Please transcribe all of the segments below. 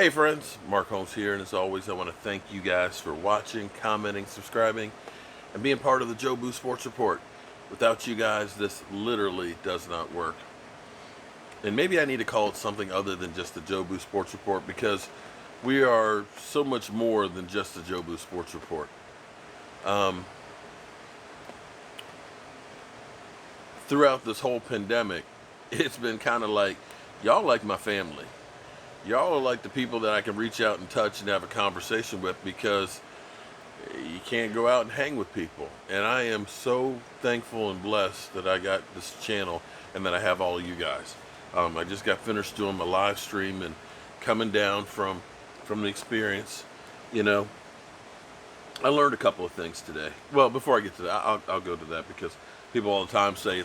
Hey friends, Mark Holmes here, and as always, I want to thank you guys for watching, commenting, subscribing, and being part of the Joe Boo Sports Report. Without you guys, this literally does not work. And maybe I need to call it something other than just the Joe Boo Sports Report because we are so much more than just the Joe Boo Sports Report. Um, Throughout this whole pandemic, it's been kind of like, y'all like my family. Y'all are like the people that I can reach out and touch and have a conversation with because you can't go out and hang with people. And I am so thankful and blessed that I got this channel and that I have all of you guys. I just got finished doing my live stream and coming down from the experience. You know, I learned a couple of things today. Well, before I get to that, I'll go to that because people all the time say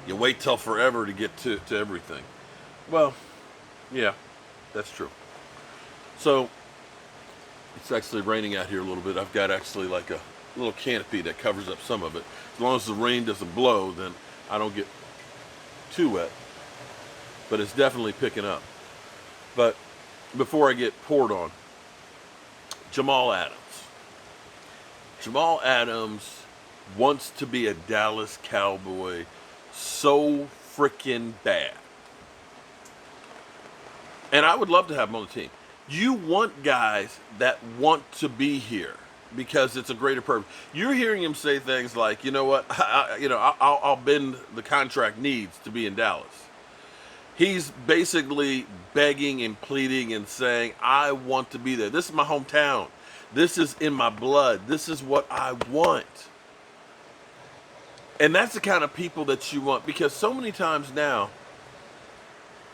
you wait till forever to get to everything. Well, yeah, that's true. So it's actually raining out here a little bit. I've got actually like a little canopy that covers up some of it. As long as the rain doesn't blow, then I don't get too wet. But it's definitely picking up. But before I get poured on, Jamal Adams. Jamal Adams wants to be a Dallas Cowboy so freaking bad. And I would love to have him on the team. You want guys that want to be here because it's a greater purpose. You're hearing him say things like, you know what, I'll bend the contract needs to be in Dallas. He's basically begging and pleading and saying, I want to be there. This is my hometown. This is in my blood. This is what I want. And that's the kind of people that you want because so many times now,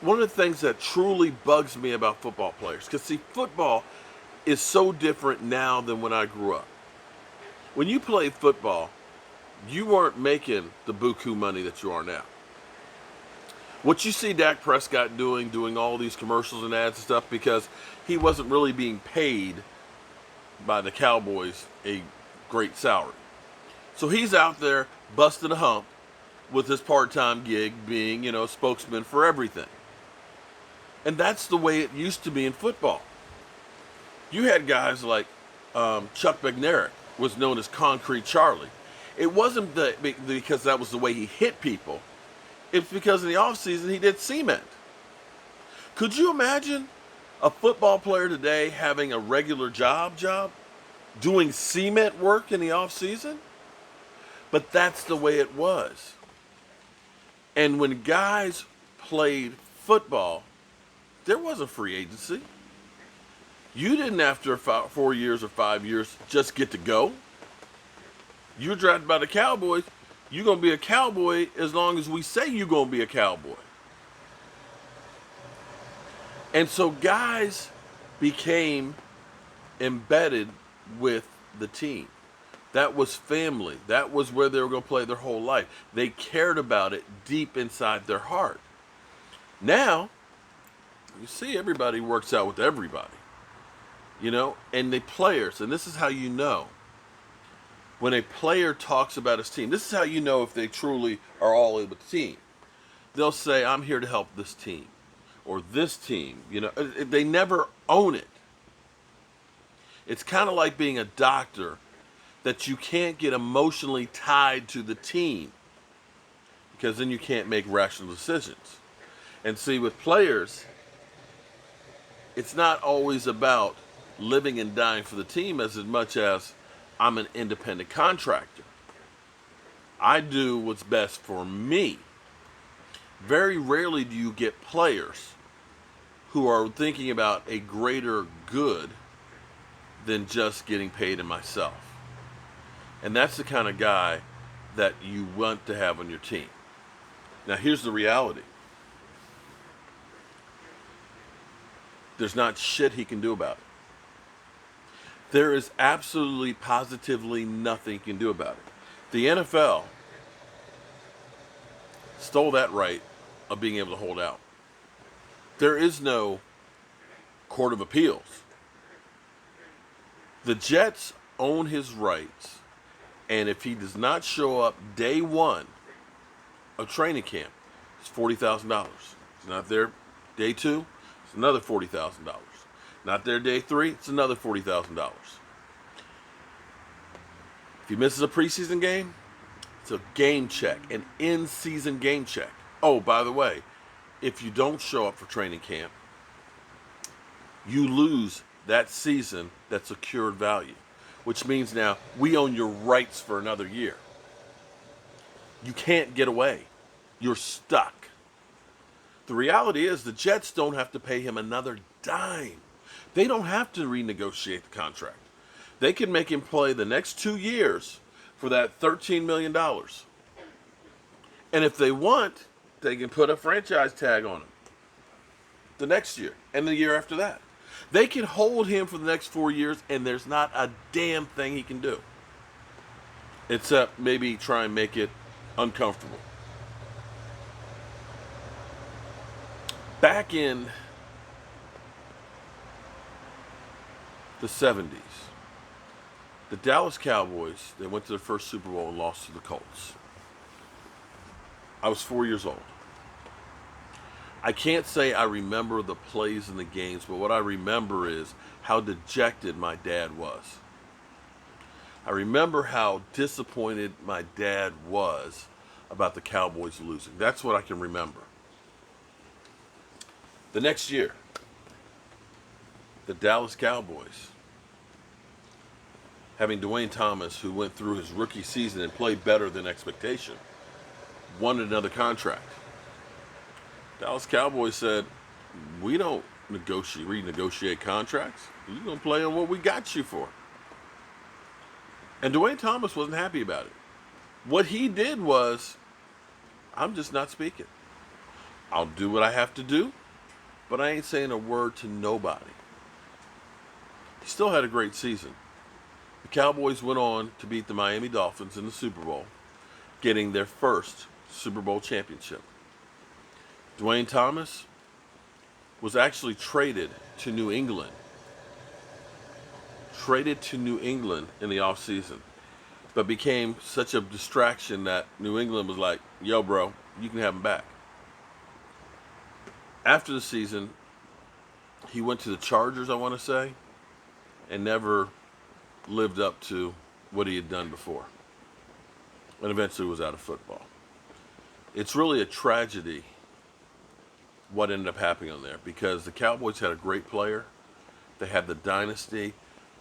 one of the things that truly bugs me about football players, because see, football is so different now than when I grew up. When you played football, you weren't making the buku money that you are now. What you see Dak Prescott doing all these commercials and ads and stuff, because he wasn't really being paid by the Cowboys a great salary. So he's out there busting a hump with his part-time gig being, spokesman for everything. And that's the way it used to be in football. You had guys like Chuck McNarick was known as Concrete Charlie. It wasn't because that was the way he hit people. It's because in the offseason he did cement. Could you imagine a football player today having a regular job, doing cement work in the offseason? But that's the way it was. And when guys played football, there wasn't free agency. You didn't, after 4 years or 5 years, just get to go. You're drafted by the Cowboys. You're going to be a Cowboy as long as we say you're going to be a Cowboy. And so guys became embedded with the team. That was family. That was where they were going to play their whole life. They cared about it deep inside their heart. Now, you see everybody works out with everybody. And the players, and this is how you know. When a player talks about his team, this is how you know if they truly are all in with the team. They'll say, I'm here to help this team or this team. They never own it. It's kind of like being a doctor that you can't get emotionally tied to the team because then you can't make rational decisions. And see, with players, it's not always about living and dying for the team as much as I'm an independent contractor. I do what's best for me. Very rarely do you get players who are thinking about a greater good than just getting paid in myself. And that's the kind of guy that you want to have on your team. Now, here's the reality. There's not shit he can do about it. There is absolutely, positively nothing he can do about it. The NFL stole that right of being able to hold out. There is no court of appeals. The Jets own his rights, and if he does not show up day one of training camp, it's $40,000. He's not there day two, it's another $40,000. Not there day 3, it's another $40,000. If he misses a preseason game, it's a game check, an in-season game check. Oh, by the way, if you don't show up for training camp, you lose that season that secured value, which means now we own your rights for another year. You can't get away. You're stuck. The reality is the Jets don't have to pay him another dime. They don't have to renegotiate the contract. They can make him play the next 2 years for that $13 million. And if they want, they can put a franchise tag on him the next year and the year after that. They can hold him for the next 4 years, and there's not a damn thing he can do. Except maybe try and make it uncomfortable. Back in the 70s, the Dallas Cowboys, they went to their first Super Bowl and lost to the Colts. I was 4 years old. I can't say I remember the plays in the games, but what I remember is how dejected my dad was. I remember how disappointed my dad was about the Cowboys losing. That's what I can remember. The next year, the Dallas Cowboys, having Dwayne Thomas, who went through his rookie season and played better than expectation, wanted another contract. Dallas Cowboys said, we don't renegotiate contracts. You're going to play on what we got you for. And Dwayne Thomas wasn't happy about it. What he did was, I'm just not speaking. I'll do what I have to do, but I ain't saying a word to nobody. He still had a great season. The Cowboys went on to beat the Miami Dolphins in the Super Bowl, getting their first Super Bowl championship. Dwayne Thomas was actually traded to New England. Traded to New England in the offseason, but became such a distraction that New England was like, yo, bro, you can have him back. After the season, he went to the Chargers, I want to say, and never lived up to what he had done before, and eventually was out of football. It's really a tragedy what ended up happening on there, because the Cowboys had a great player. They had the dynasty,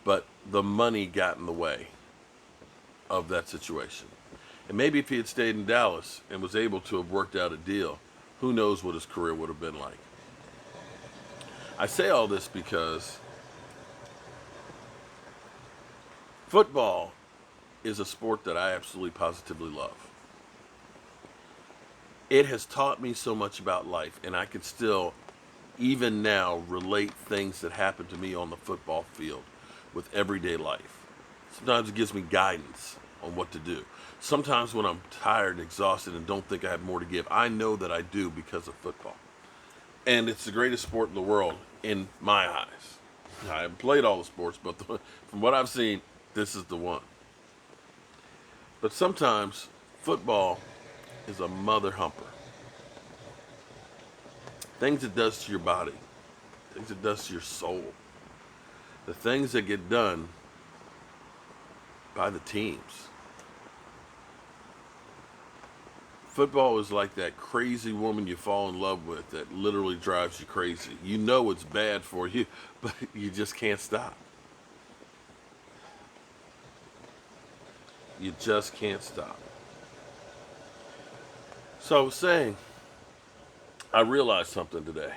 but the money got in the way of that situation. And maybe if he had stayed in Dallas and was able to have worked out a deal, who knows what his career would have been like. I say all this because football is a sport that I absolutely positively love. It has taught me so much about life, and I can still, even now, relate things that happen to me on the football field with everyday life. Sometimes it gives me guidance on what to do. Sometimes when I'm tired and exhausted and don't think I have more to give, I know that I do because of football. And it's the greatest sport in the world in my eyes. I haven't played all the sports, but from what I've seen, this is the one. But sometimes football is a mother humper. Things it does to your body, things it does to your soul, the things that get done by the teams. Football is like that crazy woman you fall in love with that literally drives you crazy. You know it's bad for you, but you just can't stop. You just can't stop. So I was saying, I realized something today.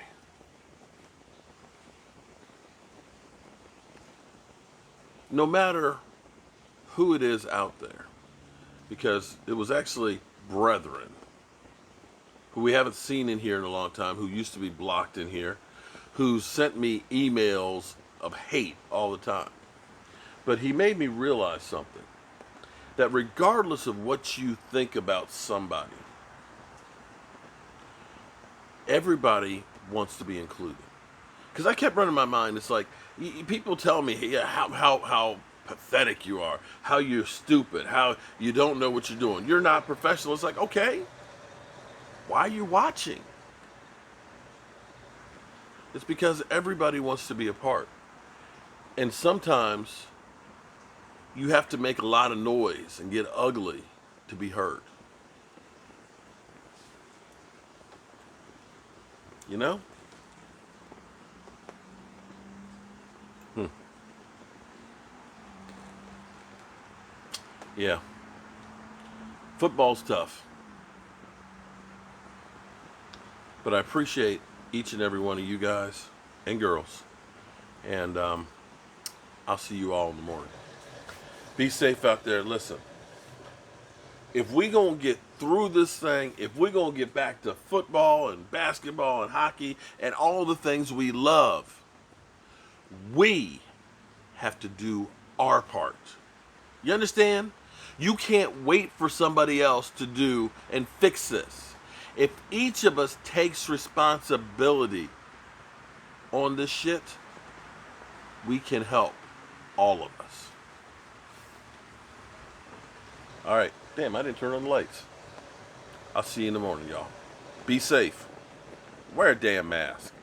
No matter who it is out there, because it was actually brethren who we haven't seen in here in a long time, who used to be blocked in here, who sent me emails of hate all the time. But he made me realize something, that regardless of what you think about somebody, everybody wants to be included. Because I kept running my mind, it's like, people tell me how pathetic you are, how you're stupid, how you don't know what you're doing. You're not professional. It's like, okay, why are you watching? It's because everybody wants to be a part. And sometimes you have to make a lot of noise and get ugly to be heard. You know? Hmm. Yeah. Football's tough. But I appreciate each and every one of you guys and girls. And I'll see you all in the morning. Be safe out there. Listen, if we going to get through this thing, if we're going to get back to football and basketball and hockey and all the things we love, we have to do our part. You understand? You can't wait for somebody else to do and fix this. If each of us takes responsibility on this shit, we can help all of us. All right. Damn, I didn't turn on the lights. I'll see you in the morning, y'all. Be safe. Wear a damn mask.